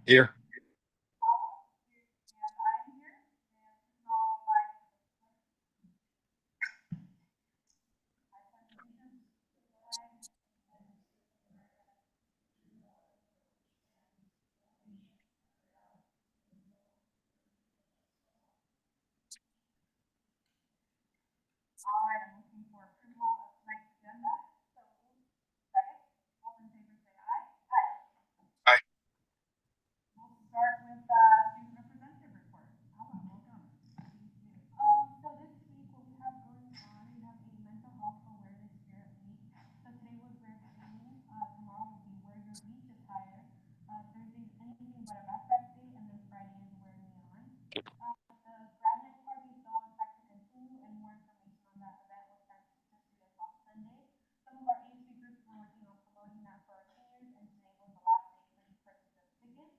Here. All right, I'm looking for approval of tonight's agenda. So, second, all in favor say aye. Aye. We'll start with student representative report. Alan, welcome. So this week what we have going on, we have a mental health awareness spirit week. So today was wear clean, tomorrow will be wear your beach attire, Thursday is anything but a backpack day, and then Friday is wear neon. The grad night party is still on track to continue, and more information on that event was sent to students last Sunday. Some of our agency groups were working on promoting that for our seniors, and today was the last day for the purchase of tickets.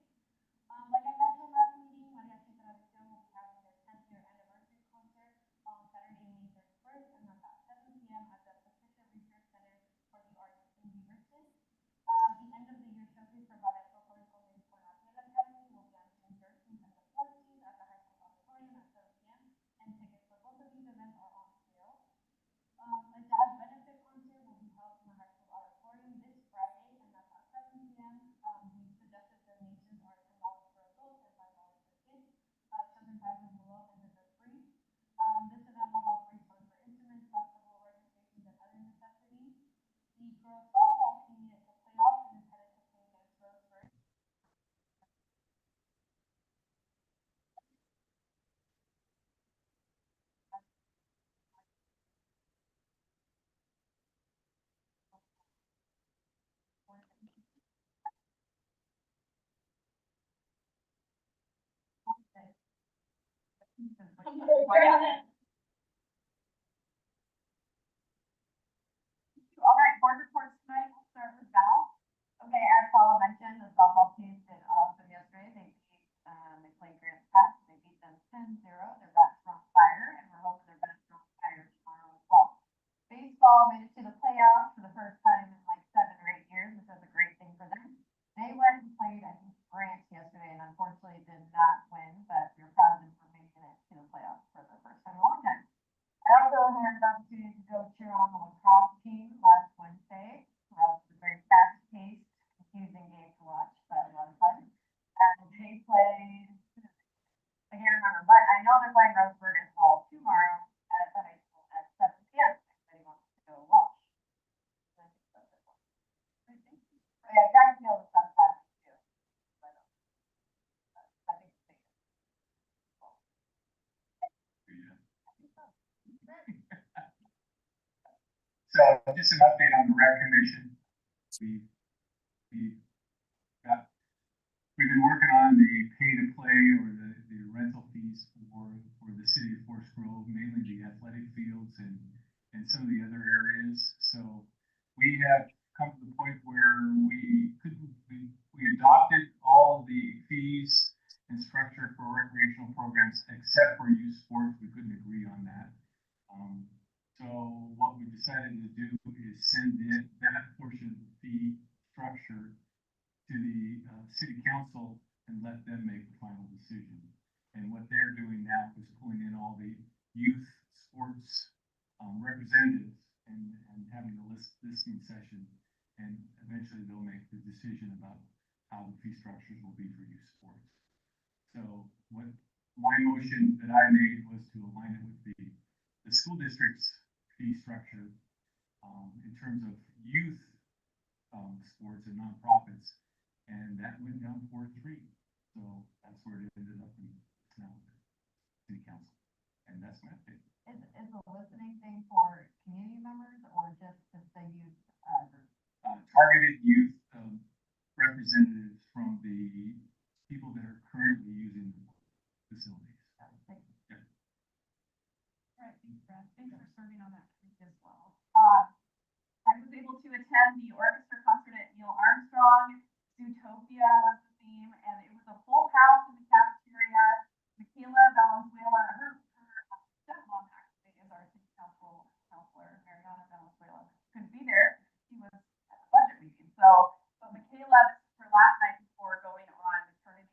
Like I mentioned last meeting, Mariachi Tradición will be having their 10th year anniversary concert on Saturday, May 31st, and that's at 7 p.m. at the Patricia Research Center for the Arts in Beaverton. The end of the year showcase for Ballet Folklorico México Nacional Academy will be on June 13th and the 14th at the high school auditorium at 7 p.m. and tickets for both of these events are on sale. A jazz benefit concert will be held in the high school auditorium this Friday, and that's at 7 p.m. The suggested donations are $10 for adults and $5 for kids. Children 5 and below enter the free. This event will help raise funds for instruments, festival registrations, and other necessities. The girls softball team made it to playoffs and is headed to play against Roseburg. All right, board reports tonight. We'll start with Val. Okay, as Paula mentioned, the softball team did awesome yesterday. They beat McLean Grants Pass. They beat them 10-0. They're back on fire, and we're hoping they're back on fire tomorrow as well. Baseball made it to the playoffs for the first time in like 7 or 8 years, which is a great thing for them. They went and played, I think, Grants yesterday, and unfortunately did not win, but we're proud of them for making it to the playoffs for the first time in a long time. I also had the opportunity to go cheer on the lacrosse team last Wednesday. It was a very fast-paced, confusing game to watch, but a lot of fun. And they played, I can't remember, but I know they're playing Roseburg as well tomorrow at the high school at 7 p.m. If anybody wants to go watch. I think that's it. Oh, yeah, Jacksonville is fantastic too. But, I think it's safe. So just an update on the rec commission. We've been working on the pay to play or the rental fees for the city of Forest Grove, mainly the athletic fields and some of the other areas. So we have come to the point where we adopted all the fees and structure for recreational programs except for youth sports. We couldn't agree on that. So what we decided to do is send that portion of the fee structure to the city council and let them make the final decision. And what they're doing now is pulling in all the youth sports representatives and having a listening session. And eventually they'll make the decision about how the fee structures will be for youth sports. So what my motion that I made was to align it with the school district's fee structure in terms of youth sports and nonprofits, and that went down 4-3. So that's where it ended up in now city council, and that's my update. Is a listening thing for community members or just the youth group? Targeted youth representatives from the people that are currently using the facilities. Thank you. Yeah. All right, thanks, Brad. Thanks for serving on that committee as well. I was able to attend the orchestra concert at Neil Armstrong. Zootopia was the theme, and it was a full house in the cafeteria. Michaela Valenzuela, her stepmom actually is our city council counselor, Mariana Valenzuela, couldn't be there. She was at the budget meeting. So, but Michaela, this is her last night before going on maternity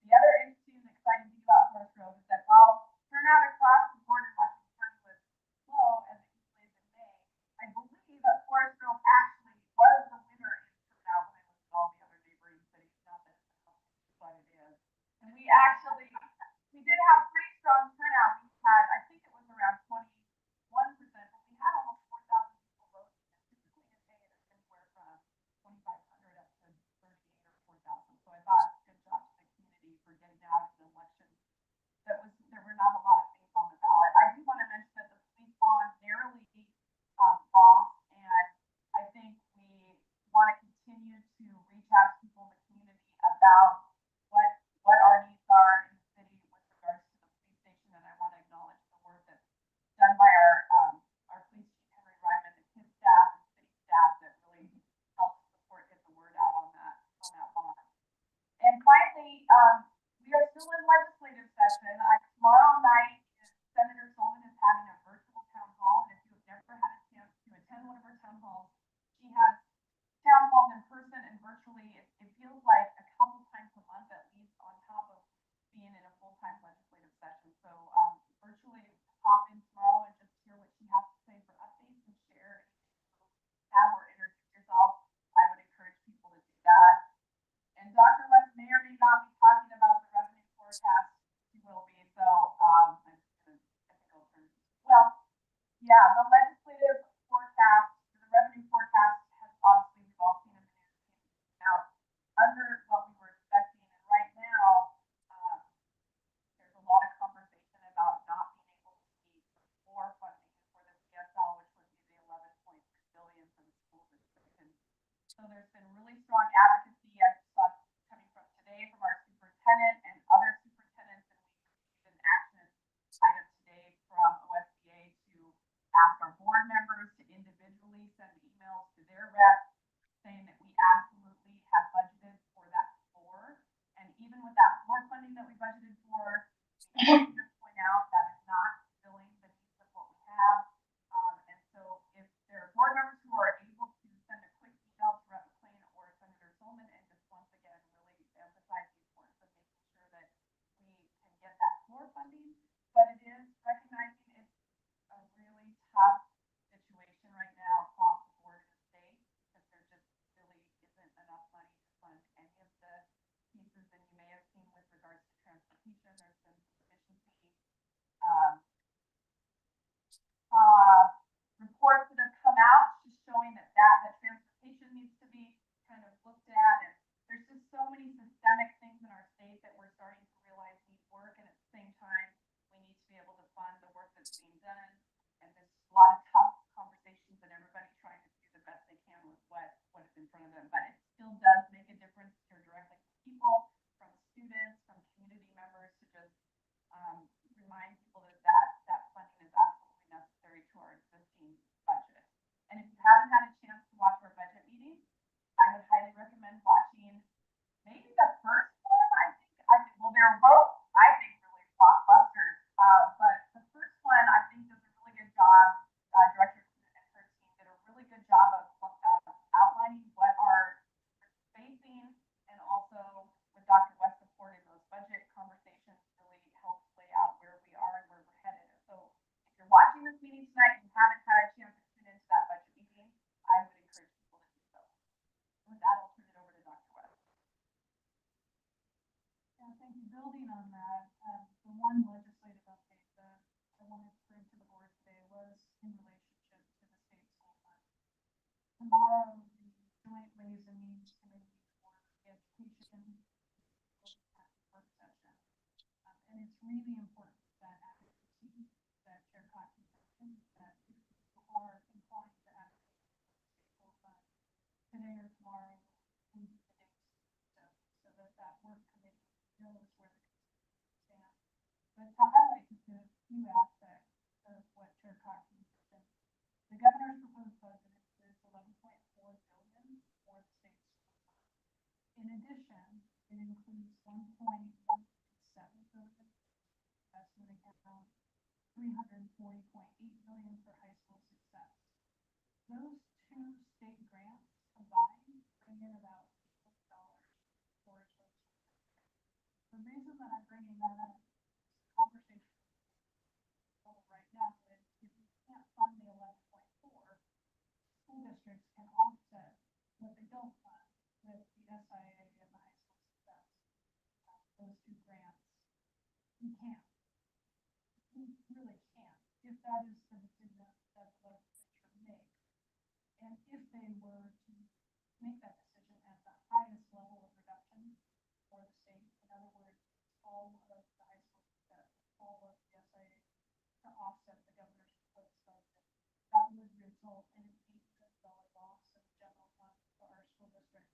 The other interesting and exciting thing about Forest Grove is that while turnout across the board in Washington County was low, as it usually is in May, I believe that Forest Grove actually was the winner in turnout when I looked at all the other neighboring cities, not that it's a competition, but it is. And we did have pretty strong turnout. We had, I think it was around 21%, but we had almost 4,000 people voting. And typically in May, it's anywhere from 2,500 up to 38 or 4,000. So I thought, good job to the community for getting out in an election. There were not a lot of things on the ballot. I do want to mention that the police bond narrowly lost, and I think we want to continue to reach out to people in the community about what our needs are in the city with regards to the police station, and I want to acknowledge the work that's done by our police chief Henry Ryman and his staff and city staff that really helped support get the word out on that bond. And finally, we are still in legislative session. Tomorrow night, Senator Solman is having a virtual town hall, and if you have never had a chance to attend one of her town halls, she has town halls in person and virtually. It feels like a couple times a month at least, on top of being in a full-time legislative session. So virtually pop in tomorrow and just hear what she has to say for updates and share. Have or introduce yourself. I would encourage people to do that. And Dr. West may or may not be talking about the revenue forecast. She will be. So I'm just going to technical terms. Well, yeah, the legislative forecast, the revenue forecast has obviously, we've all seen in the news, came out under what we were expecting. And right now, there's a lot of conversation about not being able to meet more funding for the CSL, which would be the 11.3 billion for the school district. And so there's been really strong advocacy. I saw coming from today from our superintendent and other superintendents, and we received an action item today from OSBA to ask our board members to individually send emails to their reps saying that we absolutely have budgeted for that floor. And even with that floor funding that we budgeted for, we need to point out that is not filling the needs of what we have. And so if there are board members who are able to send a quick email to Rep. McLean or Senator Solman and just once again really emphasize the importance of making sure that we can get that floor funding, but it is recognizing it's a really tough situation right now across the board in the state because there just really isn't enough money to fund any of the pieces. And you may have seen with regards to transportation, there's been some efficiency reports that have come out just showing that transportation needs to be kind of looked at. And there's just so many systemic things in our state that we're starting to realize need work, and at the same time, we need to be able to fund the work that's being done. And there's a lot of tough conversations, and everybody's trying to do the best they can with what is in front of them. But it still does make a difference to hear directly from people, from students, from community members to just remind people that funding is absolutely necessary to our existing budget. And if you haven't had a chance to watch our budget meeting, I would highly recommend watching maybe the first one. Well, they were both, I think, really blockbusters. But the first one, I think, does a really good job. Director and her team did a really good job of outlining what our facing, and also with Dr. West support in those budget conversations really helps lay out where we are and where we're headed. So if you're watching this meeting tonight and you haven't had a chance to tune into that budget meeting, I would encourage people to do so. With that, I'll turn it over to Dr. West. Yeah, thank you. Building on that, the one legislative update that I wanted to bring to the board today was in relationship to the state school fund. Tomorrow, the Joint Ways and Means Committee for Education work session. And it's really important that advocacy that Chair Cox mentioned, that if people are inclined to advocate for the state school fund today or tomorrow, we need the dates so that work committee knows where the stand. But to highlight just a few aspects of what Chair Cox mentioned, the governor's proposed budget is 11.4 billion for the state school fund. In addition, it includes 1.17 billion investment account, 340.8 billion for high school success. Those two state grants combined bring in about $8 for the remaining reason that I'm bringing that up, conversation right now is if you can't fund the 11.4, school districts can offset what they don't fund with the SIA and the high school success. Those two grants, you can't. You really can't, if that is the decision that the legislature makes. And if they were to make that decision at the highest level of reduction for the state, in other words, all of the high school success, all of the SIA to offset the governor's proposed budget, that would result in an $8 million loss in the general fund for our school district.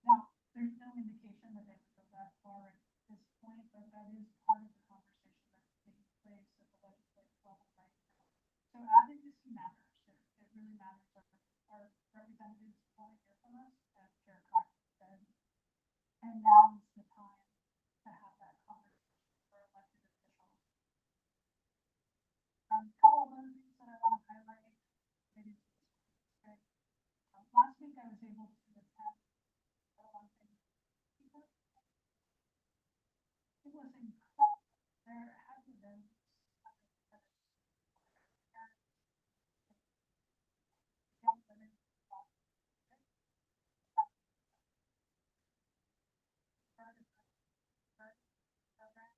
Now, there's no indication that they would go that far at this point, but that is part of the conversation that's taking place at the legislative level right now. So advocacy matters. It really matters. Our representatives want to hear from us, as Chair Cox said, and now is the time to have that conversation for elected officials. A couple of other things that I want to highlight related to the school district. Last week I was able to attend one thing. It was incredible. There has been young women started the program.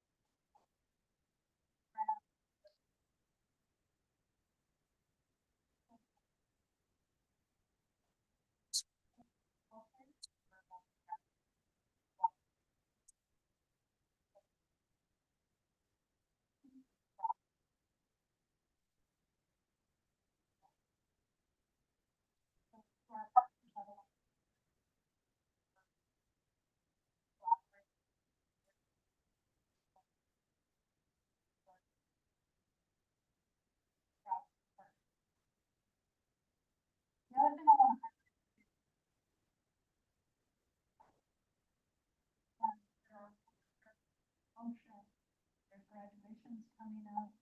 Our partners have a lot of collaboration. The other thing I want to highlight is there are promotions, there's graduations coming up,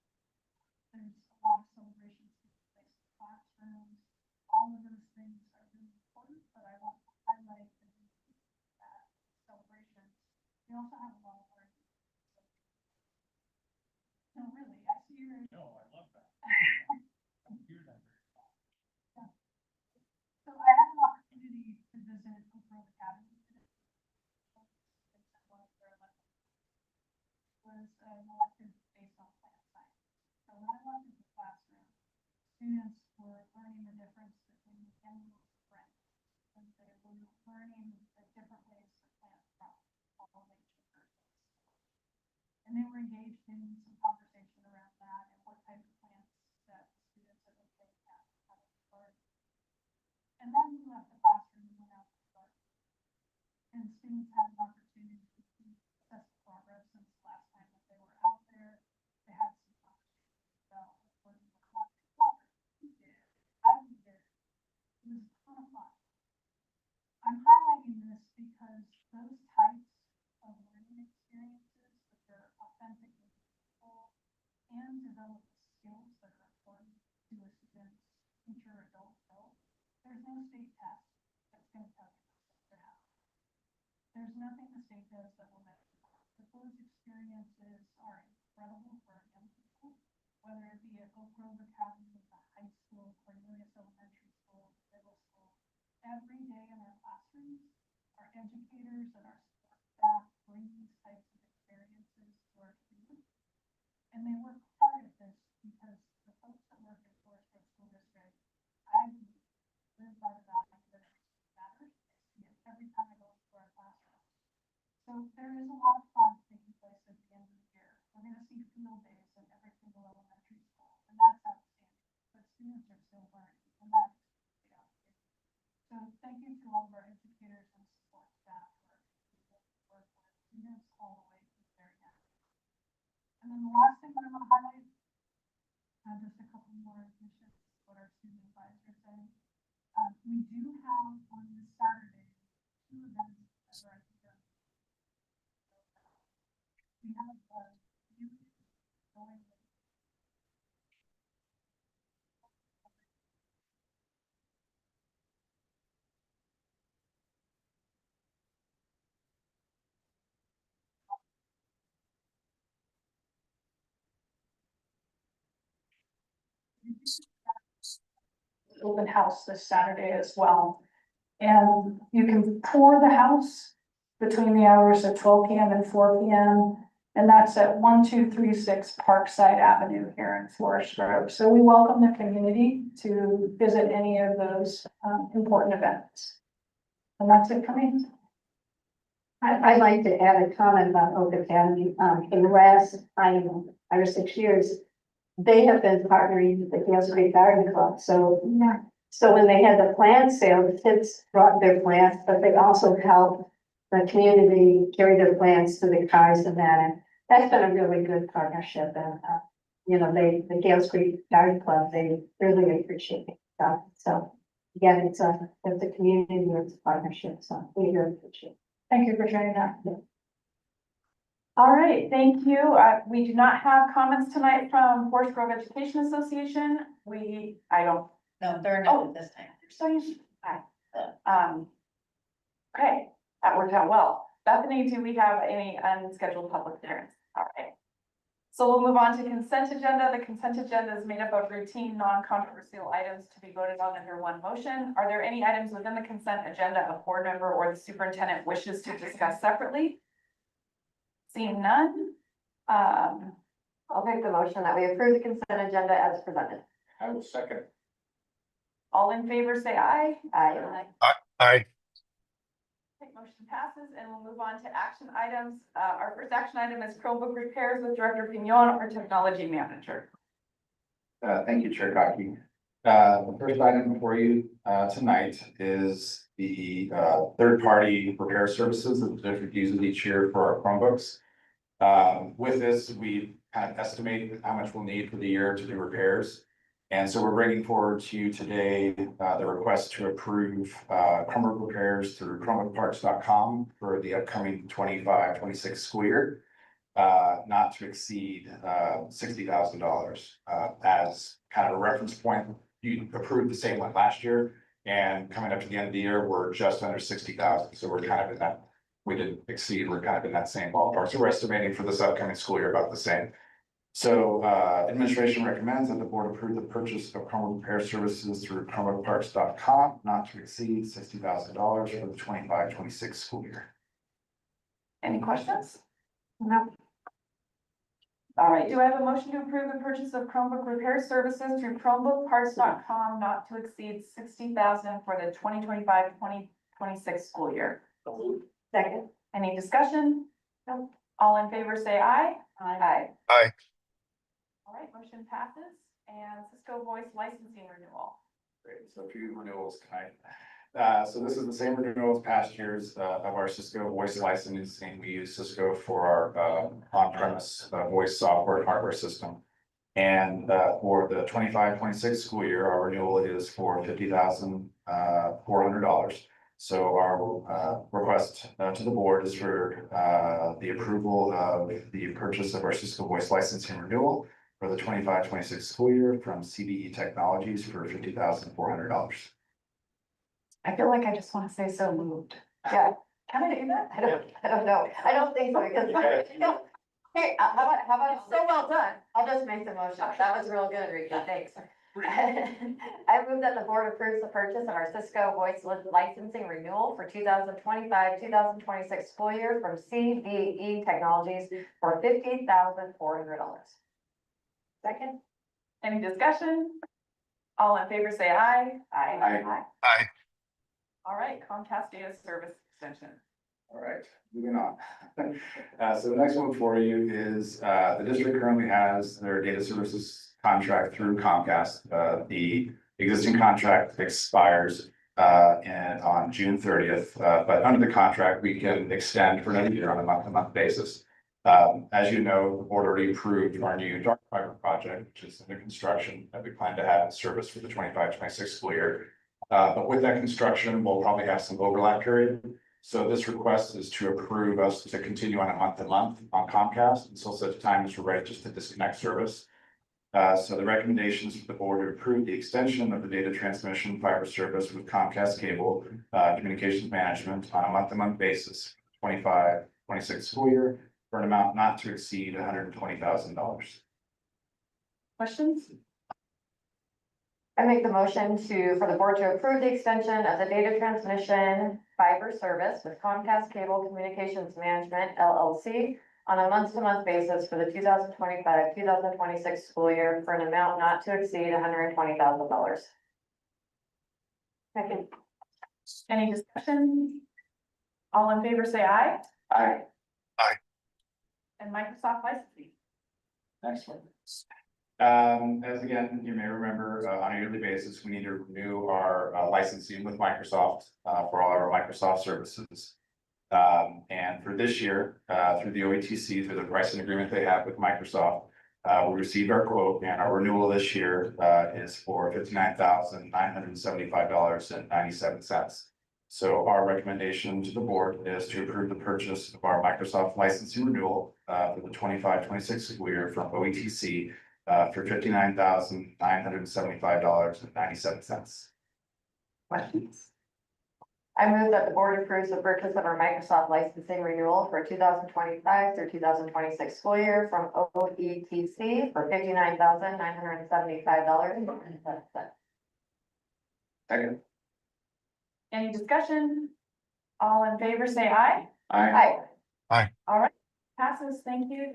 there's a lot of celebrations taking place in classrooms. All of those things are really important, but I want to highlight the celebrations. We also have a lot of learning. No, really, I see your. No, I love that. I hear that very well. Yeah. So I had an opportunity to visit Oak Grove Academy today. One of their electives was an elective based on plant science. So when I walked into the classroom, students were learning the difference between animals and friends, and they were learning the different ways that plants pollinate sugars. And they were engaged in some conversation around that and what type of plants that the students had been looking at how to start. And then we left the classroom and went out to the garden. And students had an opportunity to assess the progress since the last time that they were out there. They had some conversations about what we were planting water. We did. I did. It was a ton of fun. I'm highlighting this because those types of learning experiences, which are authentically meaningful and develop the skills that are important to a student's future adult growth, there's no state test that's going to tell you they're happening. There's nothing the state does that will measure that. But those experiences are incredible for young people, whether it be at Oak Grove Academy, the high school, Cornelius Elementary School, middle school. Every day in our classrooms, our educators and our support staff bring these types of experiences to our students. And they work hard at this because the folks that work at Forest Grove School District, I live by the value that everything matters. I see it every time I go into our classroom. So there is a lot of fun taking place at the end of the year. We're going to see field days in every single elementary school, and that's outstanding. But students are still learning, and that's great opportunity. So thank you to all of our educators and support staff for work with students all the way to the very end. And then the last thing that I want to highlight, just a couple more additions to what our student advisor said. We do have on this Saturday 2 events that are at the gym. We have youth going with open house this Saturday as well. And you can tour the house between the hours of 12 p.m. and 4 p.m. And that's at 1236 Parkside Avenue here in Forest Grove. So we welcome the community to visit any of those important events. And that's it for me. I'd like to add a comment about Oak Academy. In the last, 5 or 6 years, they have been partnering with the Gales Creek Garden Club. So, Yeah. so when they had the plant sale, the kids brought their plants, but they also helped the community carry their plants to the cars and that. And that's been a really good partnership. And, you know, the Gales Creek Garden Club, they really appreciate it. So again, it's a community, it's a partnership. So we really appreciate it. Thank you for sharing that. All right, thank you. We do not have comments tonight from Forest Grove Education Association. No, they're not at this time. Okay, that worked out well. Bethany, do we have any unscheduled public hearings? All right. So we'll move on to consent agenda. The consent agenda is made up of routine, non-controversial items to be voted on under one motion. Are there any items within the consent agenda a board member or the superintendent wishes to discuss separately? Seeing none, I'll make the motion that we approve the consent agenda as presented. I will second. all in favor, say aye. Aye. Aye. Okay, motion passes, and we'll move on to action items. Our first action item is Chromebook repairs with Director Pignon, our technology manager. Thank you, Chair Cocky. The first item before you, tonight is the, third-party repair services that the district uses each year for our Chromebooks. With this, we kind of estimate how much we'll need for the year to do repairs. And so we're bringing forward to you today, the request to approve, Chromebook repairs through chromebookparts.com for the upcoming 25-26 school year. Not to exceed, $60,000, as kind of a reference point. You approved the same one last year, and coming up to the end of the year, we're just under 60,000. So we're kind of in that, we didn't exceed, we're kind of in that same ballpark. So we're estimating for this upcoming school year about the same. So, administration recommends that the board approve the purchase of Chromebook repair services through chromebookparts.com, not to exceed $60,000 for the 25-26 school year. Any questions? No. All right, do I have a motion to approve the purchase of Chromebook repair services through chromebookparts.com not to exceed $60,000 for the 2025-2026 school year? Second. Any discussion? No. All in favor, say aye. Aye. Aye. All right, motion passes, and Cisco Voice licensing renewal. Great, so a few renewals tonight. So this is the same renewal as past years, of our Cisco voice licensing. We use Cisco for our, on-premise, voice software and hardware system. And, for the 25-26 school year, our renewal is for $50,400. So our, request, to the board is for, the approval of the purchase of our Cisco voice licensing renewal for the 25-26 school year from CBE Technologies for $50,400. I feel like I just want to say so moved. Yeah, can I do that? I don't know. I don't think so because. Hey, how about, so well done. I'll just make the motion. That was real good, Rika. Thanks. I move that the board approves the purchase of our Cisco voice licensing renewal for 2025-2026 school year from CBE Technologies for $50,400. Second. Any discussion? All in favor, say aye. Aye. Aye. All right, Comcast data service extension. All right, moving on. So the next one for you is, the district currently has their data services contract through Comcast. The existing contract expires, and on June 30th, but under the contract, we can extend for another year on a month-to-month basis. As you know, the board already approved our new dark fiber project, which is under construction, that we plan to have in service for the 25-26 school year. But with that construction, we'll probably have some overlap period. So this request is to approve us to continue on a month-to-month on Comcast until such time as we're ready just to disconnect service. So the recommendations for the board to approve the extension of the data transmission fiber service with Comcast Cable Communications Management on a month-to-month basis, 25-26 school year, for an amount not to exceed $120,000. Questions? I make the motion for the board to approve the extension of the data transmission fiber service with Comcast Cable Communications Management LLC on a month-to-month basis for the 2025-2026 school year for an amount not to exceed $120,000. Second. Any discussion? All in favor, say aye. Aye. And Microsoft licensing. Excellent. As again, you may remember, on a yearly basis, we need to renew our licensing with Microsoft for all our Microsoft services. And for this year, through the OETC, through the pricing agreement they have with Microsoft, we received our quote, and our renewal this year is for $59,975.97. So our recommendation to the board is to approve the purchase of our Microsoft licensing renewal for the 25-26 school year from OETC for $59,975.97. Questions? I move that the board approves the purchase of our Microsoft licensing renewal for 2025 through 2026 school year from OETC for $59,975.97. Second. Any discussion? All in favor, say aye. Aye. All right, passes. Thank you,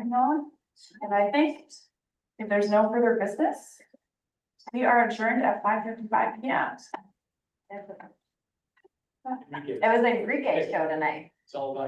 Nolan. And I think if there's no further business, we are adjourned at 5:55 p.m. It was a Enrique show tonight. It's all about